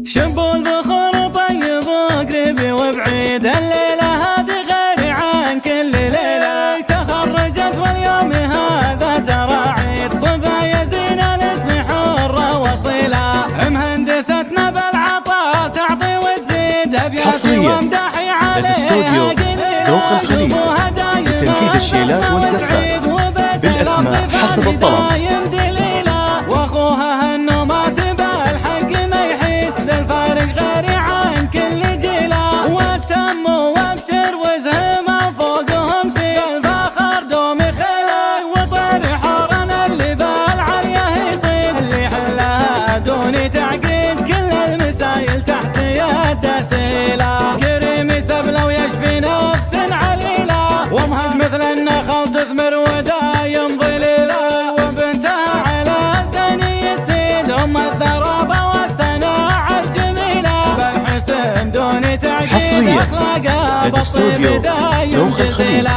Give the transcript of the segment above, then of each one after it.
شب البخور طيب وقريب وبعيد، الليلة هذه غير عن كل ليلة. تخرجت واليوم هذا ترى عيد، صبايا زين الاسم حرة وصيلة. مهندستنا بالعطاء تعطي وتزيد، ابياتي وامدحي عليها ذوق الخليل لتنفيذ الشيلات والزفات بالأسماء حسب الطلب. واخوها هنو ما سبى الحق ما يحيد، للفارق غير عن كل جيله. والتم وابشر وزهمه فوقهم سيل، الفخر دوم خيله وطير حورنا اللي بالعليه يصيد. اللي حلها دون تعقيد كل المسايل تحت يده سيله. كريم سبله ويشفي نفس عليله، ومهد مثل النخل تثمر ودايم ظليله. وبنتها على زني تسيد، ام الثرابه والصناعه الجميله. بالحسن دون تعقيد حصريا لدى استوديو ذوق الخليل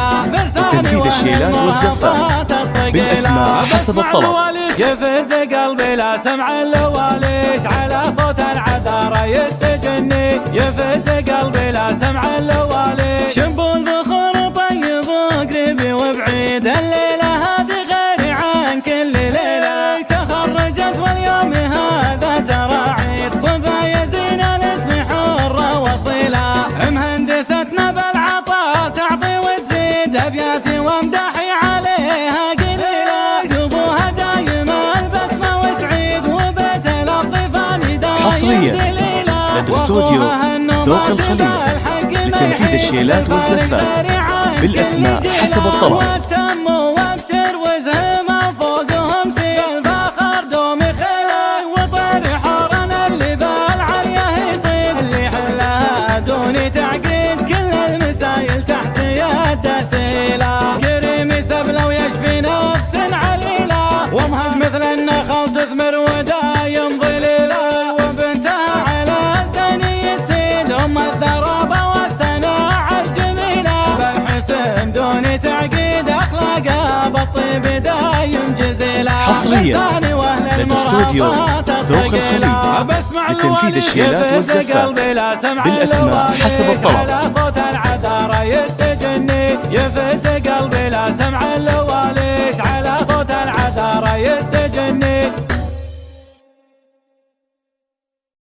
لتنفيذ الشيلات والزفات بالأسماء حسب الطلب. يفز قلبي لا سمع اللواليش، على صوت العذارى يستجني. يفز قلبي لا سمع اللواليش، شب البخور طيب وقريب وبعيد، الليلة هذه غير عن كل ليلة. تخرجت واليوم هذا ترى عيد، صبايا زين الاسم حرة وصيلة. مهندستنا بالعطاء تعطي وتزيد، ابياتي وامدحي عليها قليلة. ابوها دايما البسمة وسعيد، وبيت الضيفان دايم حصريا لدى استوديو ذوق الخليل لتنفيذ الشيلات والزفات بالأسماء حسب الطلب. والتم وابشر وزهمه فوقهم سيل، الفخر دوم خيله وطير حورنا اللي بالعليه يصيد. اللي حلها دون تعقيد كل المسايل تحت يده سيله. كريم سبله ويشفي نفس عليله، ومهد مثل النخل تثمر ودايم ظليله. وبنتها على زني تسيد، ام الثرابه والصناعه الجميله. بالحسن دون تعقيد اخلاقها بالطيب دايم جزيله. حصريا لدى استوديو ذوق الخليل لتنفيذ الشيلات والزفات بالأسماء حسب الطلب.